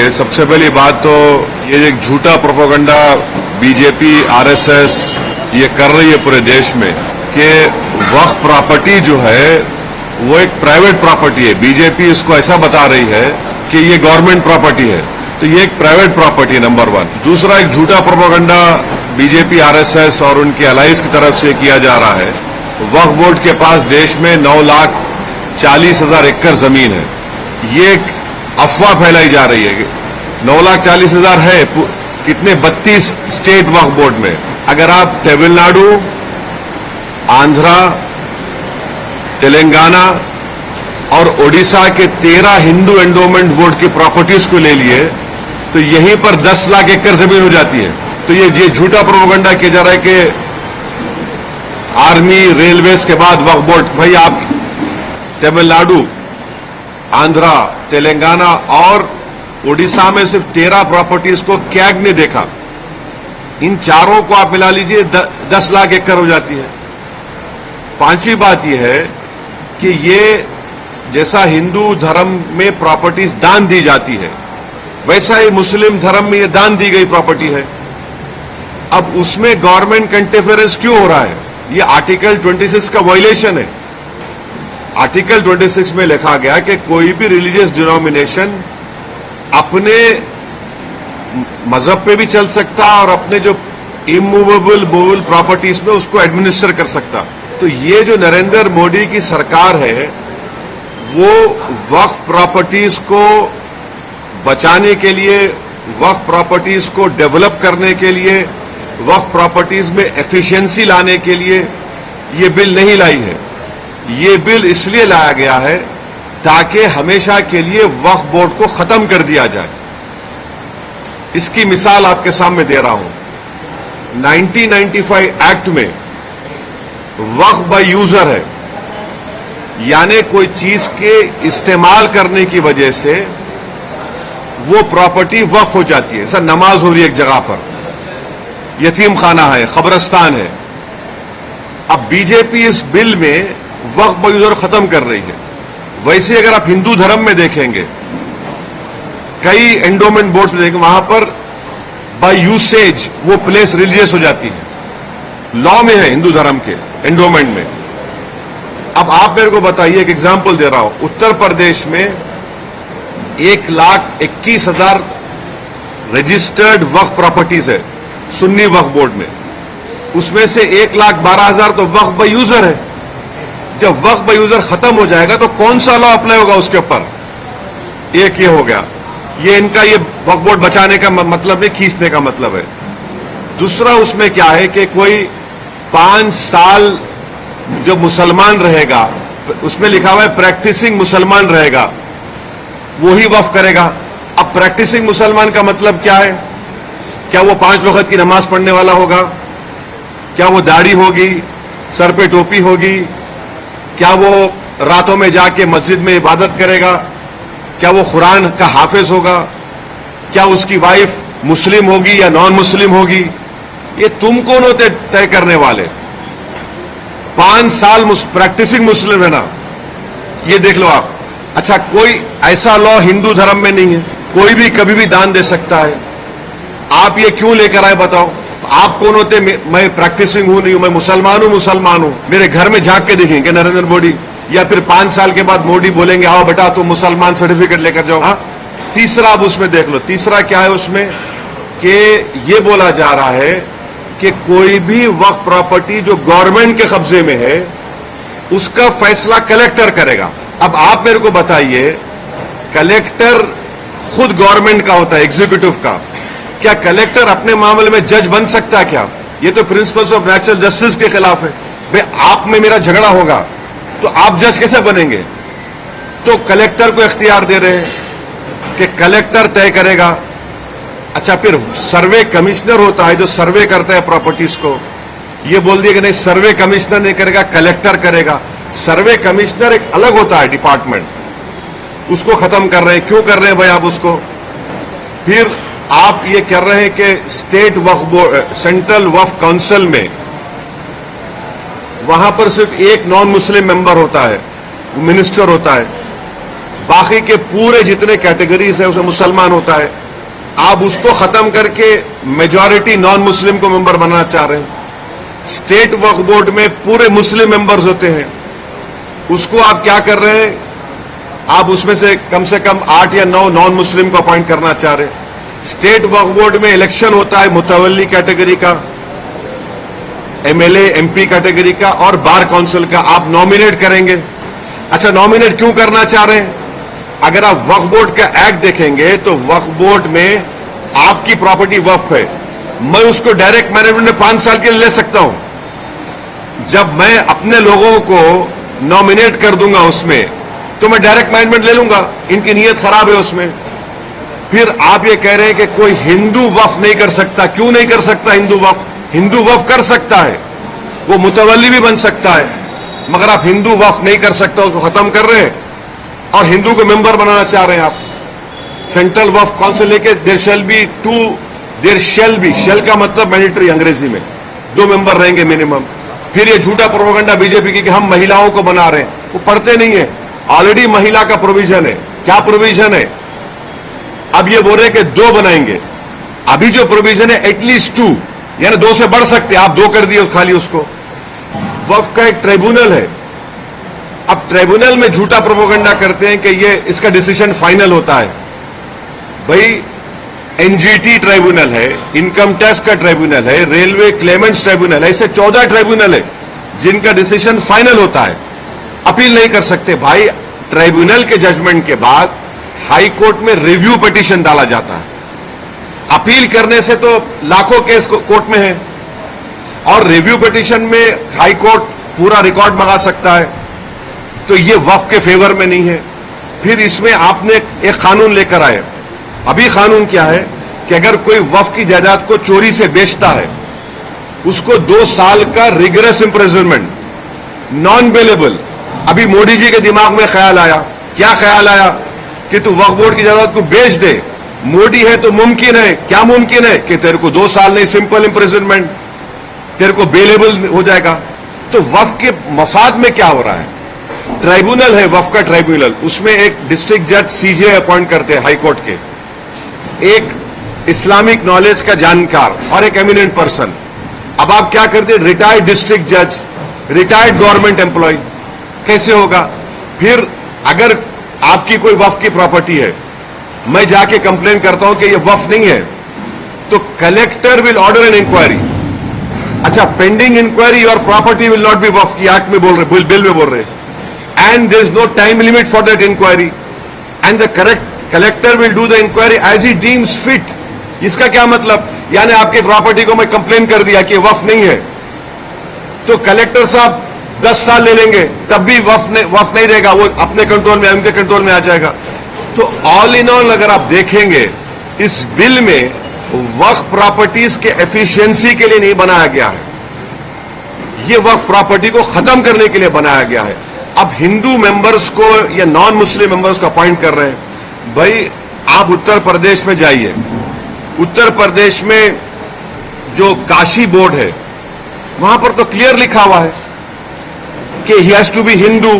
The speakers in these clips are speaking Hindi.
देखिए, सबसे पहली बात तो ये एक झूठा प्रोपेगेंडा बीजेपी आरएसएस ये कर रही है पूरे देश में कि वक्फ प्रॉपर्टी जो है वो एक प्राइवेट प्रॉपर्टी है। बीजेपी इसको ऐसा बता रही है कि ये गवर्नमेंट प्रॉपर्टी है, तो ये एक प्राइवेट प्रॉपर्टी है, नंबर वन। दूसरा, एक झूठा प्रोपेगेंडा बीजेपी आरएसएस और उनके अलाइज की तरफ से किया जा रहा है। वक्फ बोर्ड के पास देश में 9,40,000 एकड़ जमीन है। ये एक अफवाह फैलाई जा रही है। 9,40,000 है कितने 32 स्टेट वक्फ बोर्ड में। अगर आप तमिलनाडु, आंध्रा, तेलंगाना और ओडिशा के 13 हिंदू एंडोमेंट बोर्ड की प्रॉपर्टीज को ले लिए तो यहीं पर 10 लाख एकड़ जमीन हो जाती है। तो ये झूठा प्रोपेगेंडा किया जा रहा है कि आर्मी, रेलवेज के बाद वक्फ बोर्ड। भाई, आप तमिलनाडु, आंध्रा, तेलंगाना और ओडिशा में सिर्फ 13 प्रॉपर्टीज को कैग ने देखा। इन चारों को आप मिला लीजिए 10 लाख एकड़ हो जाती है। पांचवी बात यह है कि ये जैसा हिंदू धर्म में प्रॉपर्टीज दान दी जाती है, वैसा ही मुस्लिम धर्म में ये दान दी गई प्रॉपर्टी है। अब उसमें गवर्नमेंट का इंटरफेरेंस क्यों हो रहा है? ये आर्टिकल 26 का वायलेशन है। आर्टिकल 26 में लिखा गया कि कोई भी रिलीजियस डिनोमिनेशन अपने मजहब पे भी चल सकता और अपने जो इमूवेबल मूवेबल प्रॉपर्टीज में उसको एडमिनिस्टर कर सकता। तो ये जो नरेंद्र मोदी की सरकार है वो वक्फ प्रॉपर्टीज को बचाने के लिए, वक्फ प्रॉपर्टीज को डेवलप करने के लिए, वक्फ प्रॉपर्टीज में एफिशिएंसी लाने के लिए ये बिल नहीं लाई है। ये बिल इसलिए लाया गया है ताकि हमेशा के लिए वक्फ बोर्ड को खत्म कर दिया जाए। इसकी मिसाल आपके सामने दे रहा हूं। 1995 एक्ट में वक्फ बाय यूजर है, यानी कोई चीज के इस्तेमाल करने की वजह से वो प्रॉपर्टी वक्फ हो जाती है। सर, नमाज हो रही है एक जगह पर, यतीम खाना है, कब्रिस्तान है। अब बीजेपी इस बिल में वक्फ बाय यूजर खत्म कर रही है। वैसे अगर आप हिंदू धर्म में देखेंगे, कई एंडोमेंट बोर्ड्स में देखेंगे, वहां पर बाय यूसेज वो प्लेस रिलीजियस हो जाती है। लॉ में है हिंदू धर्म के एंडोमेंट में। अब आप मेरे को बताइए, एक एग्जांपल दे रहा हूं। उत्तर प्रदेश में 1,21,000 रजिस्टर्ड वक्फ प्रॉपर्टीज है सुन्नी वक्फ बोर्ड में। उसमें से 1,12,000 तो वक्फ बाय यूजर है। जब वक्फ बाय यूजर खत्म हो जाएगा तो कौन सा लॉ अप्लाई होगा उसके ऊपर? एक ये हो गया। ये इनका ये वक्फ बोर्ड बचाने का मतलब नहीं, खींचने का मतलब है। दूसरा उसमें क्या है कि कोई 5 साल जो मुसलमान रहेगा, उसमें लिखा हुआ है प्रैक्टिसिंग मुसलमान रहेगा, वो ही वक्फ करेगा। अब प्रैक्टिसिंग मुसलमान का मतलब क्या है? क्या वो 5 वक्त की नमाज पढ़ने वाला होगा? क्या वो दाढ़ी होगी, सर पे टोपी होगी? क्या वो रातों में जाके मस्जिद में इबादत करेगा? क्या वो कुरान का हाफिज होगा? क्या उसकी वाइफ मुस्लिम होगी या नॉन मुस्लिम होगी? ये तुम कौन होते तय करने वाले? 5 साल प्रैक्टिसिंग मुस्लिम है ना, ये देख लो आप। अच्छा, कोई ऐसा लॉ हिंदू धर्म में नहीं है, कोई भी कभी भी दान दे सकता है। आप ये क्यों लेकर आए बताओ? आप कौन होते? मैं प्रैक्टिसिंग हूं, नहीं हूं, मैं मुसलमान हूं। मेरे घर में झांक के देखेंगे नरेंद्र मोदी, या फिर 5 साल के बाद मोदी बोलेंगे आओ बेटा तुम मुसलमान सर्टिफिकेट लेकर जाओ। हाँ, तीसरा आप उसमें देख लो। तीसरा क्या है उसमें कि ये बोला जा रहा है कि कोई भी वक्फ प्रॉपर्टी जो गवर्नमेंट के कब्जे में है उसका फैसला कलेक्टर करेगा। अब आप मेरे को बताइए, कलेक्टर खुद गवर्नमेंट का होता है, एग्जीक्यूटिव का। क्या कलेक्टर अपने मामले में जज बन सकता है क्या? ये तो प्रिंसिपल्स ऑफ नेचुरल जस्टिस के खिलाफ है। भाई, आप में मेरा झगड़ा होगा तो आप जज कैसे बनेंगे? तो कलेक्टर को इख्तियार दे रहे हैं कि कलेक्टर तय करेगा। अच्छा, फिर सर्वे कमिश्नर होता है जो सर्वे करता है प्रॉपर्टीज को। ये बोल दिया कि नहीं, सर्वे कमिश्नर नहीं करेगा, कलेक्टर करेगा। सर्वे कमिश्नर एक अलग होता है डिपार्टमेंट, उसको खत्म कर रहे हैं। क्यों कर रहे हैं भाई आप उसको? फिर आप ये कर रहे हैं कि स्टेट वक्फ बोर्ड, सेंट्रल वक्फ काउंसिल में वहां पर सिर्फ एक नॉन मुस्लिम मेंबर होता है, मिनिस्टर होता है। बाकी के पूरे जितने कैटेगरीज है उसमें मुसलमान होता है, आप उसको खत्म करके मेजॉरिटी नॉन मुस्लिम को मेंबर बनाना चाह रहे हैं। स्टेट वक्फ बोर्ड में पूरे मुस्लिम मेंबर्स होते हैं, उसको आप क्या कर रहे हैं, आप उसमें से कम 8 या 9 नॉन मुस्लिम को अपॉइंट करना चाह रहे हैं। स्टेट वक्फ बोर्ड में इलेक्शन होता है मुतवल्ली कैटेगरी का, एमएलए एमपी कैटेगरी का और बार काउंसिल का, आप नॉमिनेट करेंगे। अच्छा, नॉमिनेट क्यों करना चाह रहे हैं? अगर आप वक्फ बोर्ड का एक्ट देखेंगे तो वक्फ बोर्ड में आपकी प्रॉपर्टी वक्फ है, मैं उसको डायरेक्ट मैनेजमेंट में 5 साल के लिए ले सकता हूं। जब मैं अपने लोगों को नॉमिनेट कर दूंगा उसमें, तो मैं डायरेक्ट मैनेजमेंट ले लूंगा। इनकी नीयत खराब है उसमें। फिर आप ये कह रहे हैं कि कोई हिंदू वक्फ नहीं कर सकता। क्यों नहीं कर सकता हिंदू वक्फ? हिंदू वक्फ कर सकता है, वो मुतवल्ली भी बन सकता है, मगर आप हिंदू वक्फ नहीं कर सकता, उसको खत्म कर रहे हैं और हिंदू को मेंबर बनाना चाह रहे हैं आप। सेंट्रल वक्फ काउंसिल लेके देयर शेल बी, शेल का मतलब मैंडेटरी अंग्रेजी में, 2 मेंबर रहेंगे मिनिमम। फिर ये झूठा प्रोपेगेंडा बीजेपी की कि हम महिलाओं को बना रहे हैं, वो पढ़ते नहीं है। ऑलरेडी महिला का प्रोविजन है। क्या प्रोविजन है? अब ये बोल रहे कि 2 बनाएंगे। अभी जो प्रोविजन है एटलीस्ट 2, यानी 2 से बढ़ सकते, आप 2 कर दिए खाली उसको। वक्फ का एक ट्रिब्यूनल है, अब ट्रिब्यूनल में झूठा प्रोपेगेंडा करते हैं कि ये इसका डिसीजन फाइनल होता है। भाई, एनजीटी ट्रिब्यूनल है, इनकम टैक्स का ट्रिब्यूनल है, रेलवे क्लेमेंट्स ट्रिब्यूनल है, ऐसे 14 ट्रिब्यूनल है जिनका डिसीजन फाइनल होता है, अपील नहीं कर सकते। भाई, ट्रिब्यूनल के जजमेंट के बाद हाई कोर्ट में रिव्यू पिटीशन डाला जाता है। अपील करने से तो लाखों केस कोर्ट में है, और रिव्यू पिटीशन में हाई कोर्ट पूरा रिकॉर्ड मंगा सकता है, तो ये वक्फ के फेवर में नहीं है। फिर इसमें आपने एक कानून लेकर आए। अभी कानून क्या है कि अगर कोई वक्फ की जायदाद को चोरी से बेचता है, उसको 2 साल का रिगरस इंप्रिजनमेंट, नॉन बेलेबल। अभी मोदी जी के दिमाग में ख्याल आया, क्या ख्याल आया कि तू वक्फ बोर्ड की जायदाद को बेच दे। मोदी है तो मुमकिन है, क्या मुमकिन है कि तेरे को 2 साल नहीं, सिंपल इंप्रिजनमेंट, तेरे को बेलेबल हो जाएगा। तो वक्फ के मफाद में क्या हो रहा है? ट्राइब्यूनल है वक्फ का ट्राइब्यूनल, उसमें एक डिस्ट्रिक्ट जज सीजे अपॉइंट करते हैं हाई कोर्ट के, एक इस्लामिक नॉलेज का जानकार और एक एमिनेंट पर्सन। अब आप क्या करते हैं? रिटायर्ड डिस्ट्रिक्ट जज, रिटायर्ड गवर्नमेंट एम्प्लॉय, कैसे होगा? फिर अगर आपकी कोई वक्फ की प्रॉपर्टी है, मैं जाके कंप्लेन करता हूं कि ये वक्फ नहीं है, तो collector will order an inquiry. अच्छा, pending inquiry your property will not be waqf की एक्ट में बोल रहे, बिल में बोल रहे, and there is no time limit for that inquiry, and the collector will do the inquiry as he deems fit. इसका क्या मतलब? यानी आपकी प्रॉपर्टी को मैं कंप्लेन कर दिया कि वक्फ नहीं है, तो कलेक्टर साहब 10 साल ले लेंगे, तब भी वक्फ नहीं रहेगा, वो अपने कंट्रोल में, उनके कंट्रोल में आ जाएगा। तो ऑल इन ऑल अगर आप देखेंगे, इस बिल में वक्फ प्रॉपर्टीज के एफिशिएंसी के लिए नहीं बनाया गया है, ये वक्फ प्रॉपर्टी को खत्म करने के लिए बनाया गया है। अब हिंदू मेंबर्स को या नॉन मुस्लिम मेंबर्स को अपॉइंट कर रहे हैं। भाई, आप उत्तर प्रदेश में जाइए, उत्तर प्रदेश में जो काशी बोर्ड है, वहां पर तो क्लियर लिखा हुआ है कि he has to be Hindu.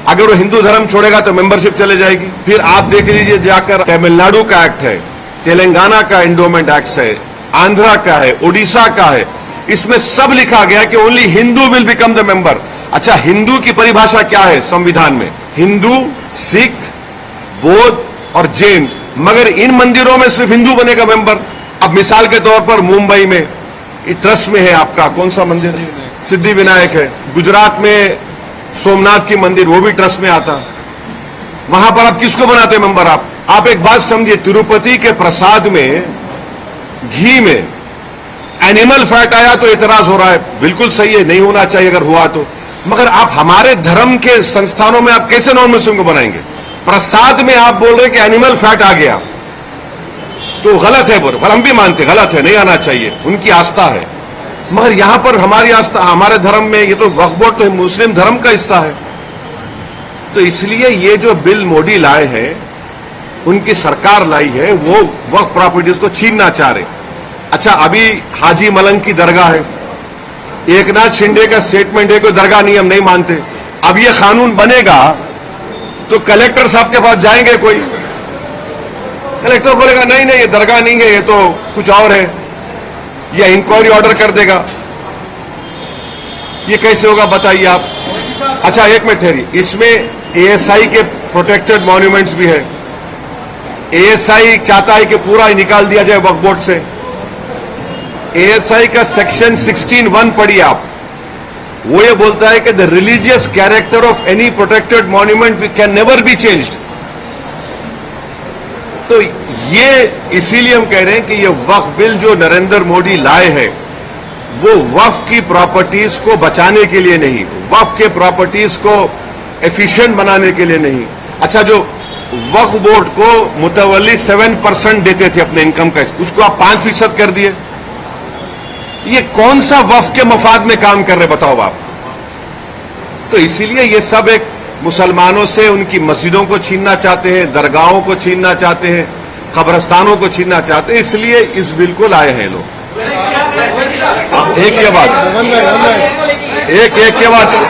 अगर वो हिंदू धर्म छोड़ेगा तो मेंबरशिप चले जाएगी। फिर आप देख लीजिए जाकर, तमिलनाडु का एक्ट है, तेलंगाना का एंडोमेंट एक्ट है, आंध्रा का है, उड़ीसा का है, इसमें सब लिखा गया कि only Hindu will become the member. अच्छा, हिंदू की परिभाषा क्या है संविधान में? हिंदू, सिख, बौद्ध और जैन, मगर इन मंदिरों में सिर्फ हिंदू बनेगा मेंबर। अब मिसाल के तौर पर मुंबई में ट्रस्ट में है आपका कौन सा मंदिर है? सिद्धि विनायक है। गुजरात में सोमनाथ की मंदिर, वो भी ट्रस्ट में आता। वहां पर आप किसको बनाते मेंबर? आप एक बात समझिए, तिरुपति के प्रसाद में घी में एनिमल फैट आया तो इतराज हो रहा है, बिल्कुल सही है, नहीं होना चाहिए अगर हुआ तो, मगर आप हमारे धर्म के संस्थानों में आप कैसे नॉन मुस्लिम को बनाएंगे? प्रसाद में आप बोल रहे कि एनिमल फैट आ गया तो गलत है, बोल हम भी मानते गलत है, नहीं आना चाहिए, उनकी आस्था है। मगर यहां पर हमारी आस्था, हमारे धर्म में, ये तो वक्फ बोर्ड तो मुस्लिम धर्म का हिस्सा है। तो इसलिए ये जो बिल मोदी लाए हैं, उनकी सरकार लाई है, वो वक्फ प्रॉपर्टीज को छीनना चाह रहे। अच्छा, अभी हाजी मलंग की दरगाह है, एकनाथ शिंदे का स्टेटमेंट है कि दरगाह नहीं, हम नहीं मानते। अब ये कानून बनेगा तो कलेक्टर साहब के पास जाएंगे कोई, कलेक्टर बोलेगा नहीं नहीं ये दरगाह नहीं है, ये तो कुछ और है, या इंक्वायरी ऑर्डर कर देगा। ये कैसे होगा बताइए आप। अच्छा एक मिनट ठहरिए, इसमें एएसआई के प्रोटेक्टेड मॉन्यूमेंट्स भी है। एएसआई चाहता है कि पूरा ही निकाल दिया जाए वक्फ बोर्ड से। एएसआई का सेक्शन 16(1) पढ़िए आप, वो ये बोलता है कि the religious character of any protected monument can never be changed. तो ये इसीलिए हम कह रहे हैं कि ये वक्फ बिल जो नरेंद्र मोदी लाए हैं वो वक्फ की प्रॉपर्टीज को बचाने के लिए नहीं, वक्फ के प्रॉपर्टीज को एफिशिएंट बनाने के लिए नहीं। अच्छा, जो वक्फ बोर्ड को मुतवल्ली 7% देते थे अपने इनकम का, उसको आप 5% कर दिए। ये कौन सा वक्फ के मफाद में काम कर रहे बताओ आप। तो इसीलिए ये सब एक मुसलमानों से उनकी मस्जिदों को छीनना चाहते हैं, दरगाहों को छीनना चाहते हैं, कब्रस्तानों को छीनना चाहते हैं, इसलिए इस बिल को लाए हैं लोग। एक के बाद